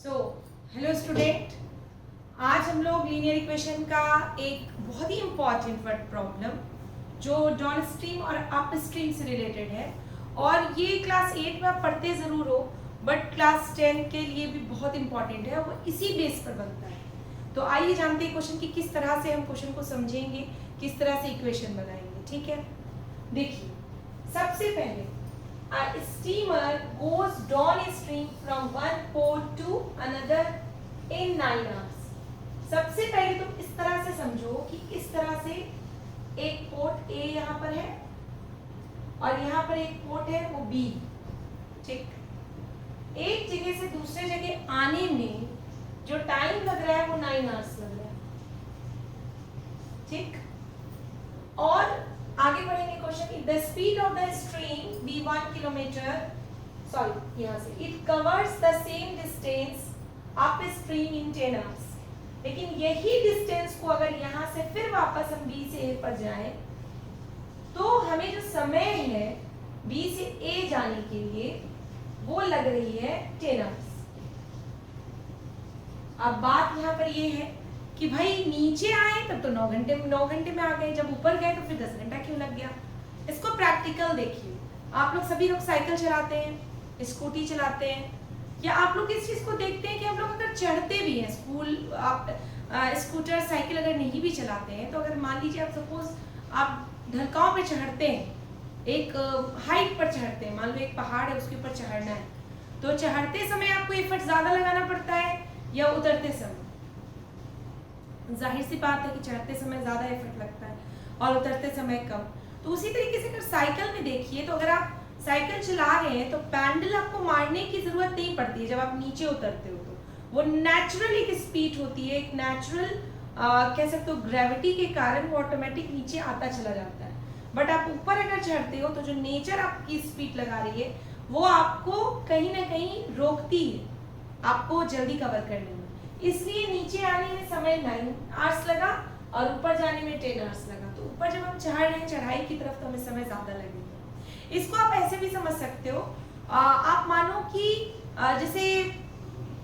So hello student, आज हम लोग लीनियर इक्वेशन का एक बहुत ही इम्पॉर्टेंट प्रॉब्लम जो डाउन स्ट्रीम और अप स्ट्रीम से रिलेटेड है और ये क्लास 8 में आप पढ़ते ज़रूर हो बट क्लास 10 के लिए भी बहुत इंपॉर्टेंट है, वो इसी बेस पर बनता है। तो आइए जानते हैं क्वेश्चन की किस तरह से हम क्वेश्चन को समझेंगे, किस तरह से इक्वेशन बनाएंगे। ठीक है, देखिए सबसे पहले a steamer goes downstream from one port to another in 9 hours। सबसे पहले तुम इस तरह से समझो कि इस तरह से एक पोर्ट A यहाँ पर है और यहाँ पर एक पोर्ट है वो B। ठीक, एक जगह से दूसरे जगह आने में जो टाइम लग रहा है वो 9 आवर्स लग रहा है। ठीक, और आगे बढ़ेंगे question. The speed of the stream be 1 kilometre, sorry यहाँ से it covers the same distance upstream in 10 hours. लेकिन यही डिस्टेंस को अगर यहाँ से फिर वापस हम बी से ए पर जाएं तो हमें जो समय है बी से ए जाने के लिए वो लग रही है 10 आवर्स। अब बात यहाँ पर ये है कि भाई नीचे आए तब तो 9 घंटे में आ गए, जब ऊपर गए तो फिर 10 घंटा क्यों लग गया। इसको प्रैक्टिकल देखिए, आप लोग सभी लोग साइकिल चलाते हैं, स्कूटी चलाते हैं, या आप लोग इस चीज को देखते हैं कि हम लोग अगर चढ़ते भी हैं स्कूल, आप स्कूटर साइकिल अगर नहीं भी चलाते हैं तो अगर मान लीजिए आप सपोज आप ढलकाव पे चढ़ते हैं, एक हाइट पर चढ़ते हैं, मान लो एक पहाड़ है उसके ऊपर चढ़ना है, तो चढ़ते समय आपको एफर्ट ज्यादा लगाना पड़ता है या उतरते समय? जाहिर सी बात है कि चढ़ते समय ज्यादा एफर्ट लगता है और उतरते समय कम। तो उसी तरीके से अगर साइकिल में देखिए तो अगर आप साइकिल चला रहे हैं तो पैडल आपको मारने की जरूरत नहीं पड़ती है। जब आप नीचे उतरते हो तो वो नेचुरल एक स्पीड होती है, एक नेचुरल कह सकते हो ग्रेविटी के कारण वो ऑटोमेटिक नीचे आता चला जाता है। बट आप ऊपर अगर चढ़ते हो तो जो नेचर आपकी स्पीड लगा रही है वो आपको कहीं ना कहीं रोकती है आपको जल्दी कवर करने में। इसलिए नीचे आने में समय 9 आवर्स लगा और ऊपर जाने में 10 आवर्स लगा। तो ऊपर जब हम चढ़ रहे हैं चढ़ाई की तरफ तो हमें समय ज्यादा लगेगा। इसको आप ऐसे भी समझ सकते हो, आप मानो कि जैसे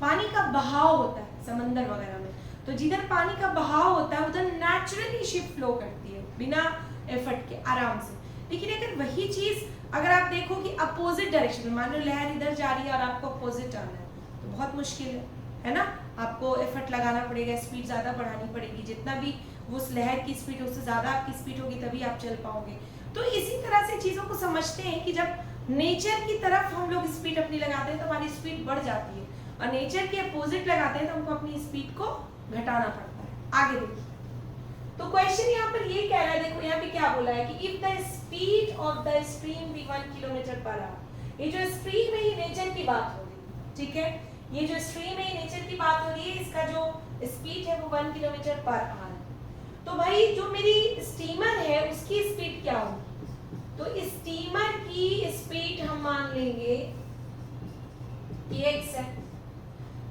पानी का बहाव होता है समंदर वगैरह में, तो जिधर पानी का बहाव होता है उधर नेचुरली शिप फ्लो करती है बिना एफर्ट के आराम से। लेकिन अगर वही चीज अगर आप देखो कि अपोजिट डायरेक्शन में, मान लो लहर इधर जा रही है और आपको अपोजिट आना है तो बहुत मुश्किल है ना। आपको एफर्ट लगाना पड़ेगा, स्पीड ज़्यादा बढ़ानी पड़ेगी, जितना भी उस लहर की स्पीड उससे ज़्यादा आपकी स्पीड होगी तभी आप चल पाओगे। तो इसी तरह से चीज़ों को समझते हैं कि जब नेचर की तरफ हम लोग स्पीड अपनी लगाते हैं तो हमारी स्पीड बढ़ जाती है और नेचर के अपोजिट लगाते हैं तो हमको अपनी स्पीड को घटाना पड़ता है। आगे देखिए, तो क्वेश्चन यहाँ पर ये कह रहा है, देखो यहाँ पे क्या बोला है कि if the speed of the stream be 1 kilometre per hour. ये जो स्ट्रीम है ये नेचर की बात हो रही, ठीक है, ये जो स्ट्रीम है नेचर की बात हो रही है, इसका जो स्पीड है वो 1 किलोमीटर पर आवर। तो भाई जो मेरी स्टीमर है उसकी स्पीड क्या होगी? तो स्टीमर की स्पीड हम मान लेंगे कि x है।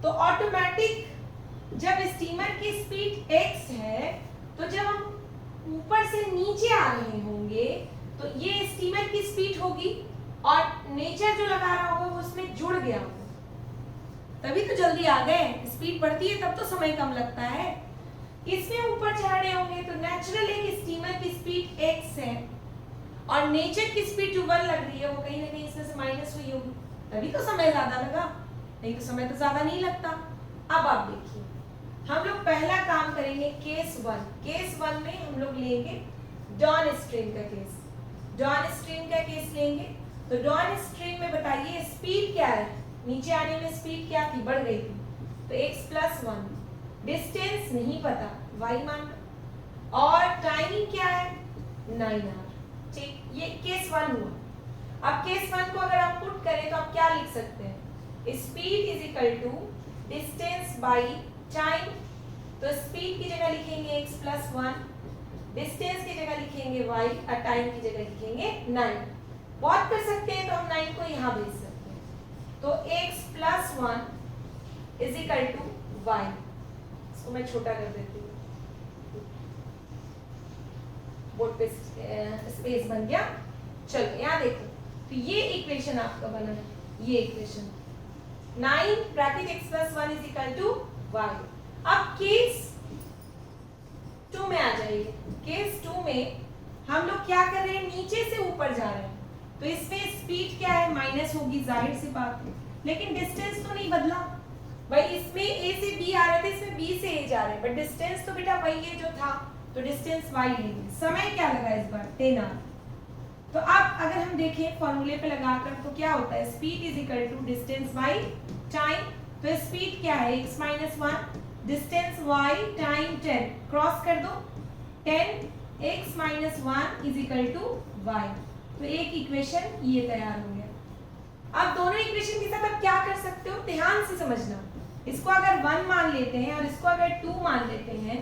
तो ऑटोमेटिक जब स्टीमर की स्पीड x है तो जब हम ऊपर से नीचे आ रहे होंगे तो ये स्टीमर की स्पीड होगी और नेचर जो लगा रहा होगा वो उसमें जुड़ गया होगा, तभी तो जल्दी आ गए। स्पीड बढ़ती है तब तो समय कम लगता है। इसमें ऊपर चढ़ रहे होंगे तो नेचुरल है कि स्टीमर की स्पीड x है और नेचर की स्पीड जो 1 लग रही है वो कहीं ना कहीं इसमें से माइनस हुई होगी, तभी तो समय ज्यादा लगा, नहीं तो समय तो ज्यादा नहीं लगता। अब आप देखिए, हम लोग पहला काम करेंगे केस 1। केस 1 में हम लोग लेंगे डाउन स्ट्रीम का केस। डाउन स्ट्रीम का केस लेंगे तो डाउन स्ट्रीम में बताइए स्पीड क्या है? नीचे आने में स्पीड क्या थी? बढ़ गई थी, तो x + 1। डिस्टेंस नहीं पता, y मान लो, और टाइमिंग क्या है? 9 आवर। ठीक, ये केस 1 हुआ। अब केस 1 को अगर आप पुट करें तो आप क्या लिख सकते हैं? Speed = distance by time. तो स्पीड की जगह लिखेंगे x + 1, डिस्टेंस की जगह लिखेंगे y और टाइम की जगह लिखेंगे 9। बहुत कर सकते हैं तो हम 9 को यहाँ भेज सकते हैं। तो x + 1 = y। इसको मैं छोटा कर देती हूँ, बोर्ड पे स्पेस बन गया। चलो यहाँ देखो, तो ये इक्वेशन आपका बना है, ये equation 9 bracket x plus 1 is equal to y। अब केस 2 में आ जाइए। केस 2 में हम लोग क्या कर रहे हैं, नीचे से ऊपर जा रहे हैं, तो इसमें स्पीड क्या है, माइनस होगी, जाहिर सी बात है, लेकिन डिस्टेंस तो नहीं बदला भाई। इसमें a से b आ रहे थे, इसमें b से a जा रहे हैं, बट डिस्टेंस तो बेटा वही है जो था, तो डिस्टेंस y लेंगे। समय क्या लगा इस बार, 10 आवर। तो अब अगर हम देखें फॉर्मूले पे लगाकर तो क्या होता है, speed is equal to distance y time, तो स्पीड क्या है x minus 1, distance y time 10, cross कर दो, 10 x minus 1 is equal to y। तो एक इक्वेशन ये तैयार हो गया। अब दोनों इक्वेशन के साथ आप क्या कर सकते हो, ध्यान से समझना। इसको अगर 1 मान लेते हैं और इसको अगर 2 मान लेते हैं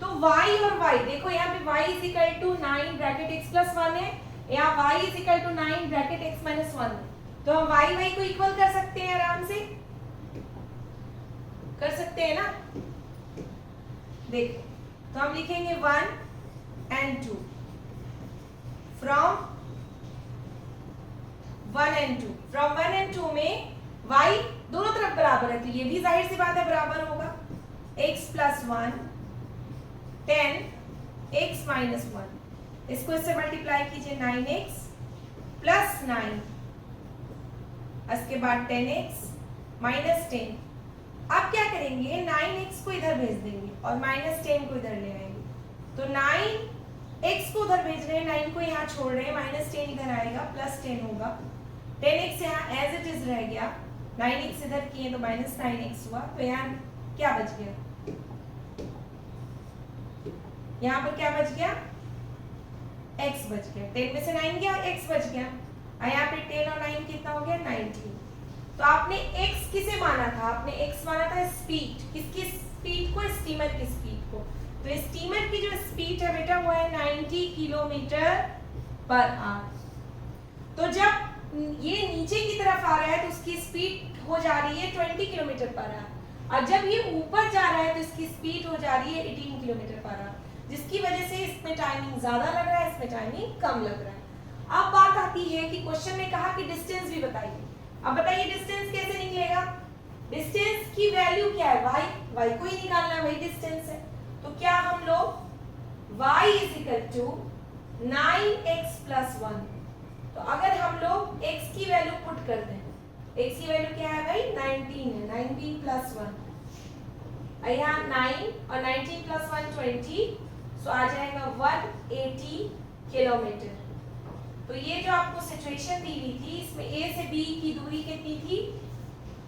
तो y और y, देखो यहाँ पे y is equal to 9 bracket x plus 1 है, यहाँ y is equal to 9 bracket x minus 1 है, तो हम y को इक्वल कर सकते हैं, आराम से कर सकते हैं ना। देखो तो हम लिखेंगे 1 and 2 from 1 and 2, from 1 and 2 में y दोनों तरफ बराबर है, तो ये भी जाहिर सी बात है बराबर होगा, x प्लस 1 10 x माइनस 1, इसको इससे मल्टीप्लाई कीजिए, 9x प्लस 9, इसके बाद 10x माइनस 10। अब क्या करेंगे, 9x को इधर भेज देंगे और माइनस 10 को इधर ले आएंगे, तो 9x को उधर भेज रहे हैं, 9 को यहाँ छोड़ रहे हैं, माइनस 10 इधर आएगा, प्लस 10 होगा, 10x यहाँ एज इट इज रह गया, 9x इधर किए तो माइनस 9x हुआ, तो यहाँ क्या बच गया, यहाँ पर क्या बच गया, x बच गया, 10 में से 9 गया, x बच गया, और यहाँ पे 10 और 9 कितना हो गया, 19। तो आपने x किसे माना था, आपने x माना था स्पीड, किसकी स्पीड को, स्टीमर की स्पीड को, तो स्टीमर की जो स्पीड है बेटा वो है 90 किलोमीटर पर आवर। तो जब ये नीचे की तरफ आ रहा है तो उसकी स्पीड हो जा रही है 20 किलोमीटर पर आवर, और जब ये ऊपर जा रहा है तो इसकी स्पीड हो जा रही है 18 किलोमीटर पर आवर, जिसकी वजह से इसमें टाइमिंग ज्यादा लग रहा है, इसमें टाइमिंग कम लग रहा है। अब बात आती है कि क्वेश्चन में कहा कि डिस्टेंस भी बताइए। अब बताइए डिस्टेंस कैसे निकलेगा, डिस्टेंस की वैल्यू क्या है, y को ही निकालना है, वही डिस्टेंस है, तो क्या हम लोग y is equal to 9x plus 1, तो अगर हम लोग x की वैल्यू पुट कर दें, x की वैल्यू क्या है भाई, 19 है, 19 प्लस 1, यहाँ 9 और 19 प्लस 1 20, सो आ जाएगा 180 किलोमीटर। तो ये जो आपको सिचुएशन दी हुई थी, इसमें a से b की दूरी कितनी थी,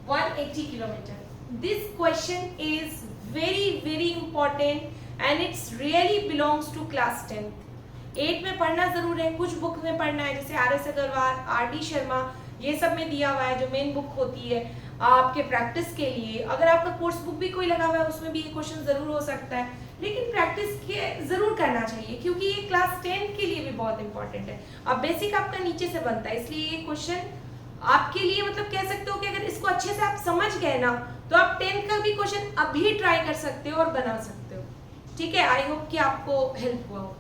180 kilometre. This question is very very important and it's really belongs to class 10th। 8 में पढ़ना जरूर है, कुछ बुक में पढ़ना है, जैसे RS अग्रवाल, RD शर्मा, ये सब में दिया हुआ है, जो मेन बुक होती है आपके प्रैक्टिस के लिए। अगर आपका कोर्स बुक भी कोई लगा हुआ है उसमें भी ये क्वेश्चन जरूर हो सकता है, लेकिन प्रैक्टिस के जरूर करना चाहिए, क्योंकि ये क्लास 10 के लिए भी बहुत इंपॉर्टेंट है। अब बेसिक आपका नीचे से बनता है, इसलिए ये क्वेश्चन आपके लिए मतलब कह सकते हो कि अगर इसको अच्छे से आप समझ गए ना, तो आप 10th का भी क्वेश्चन अभी ट्राई कर सकते हो और बना सकते हो। ठीक है, आई होप कि आपको हेल्प हुआ हो।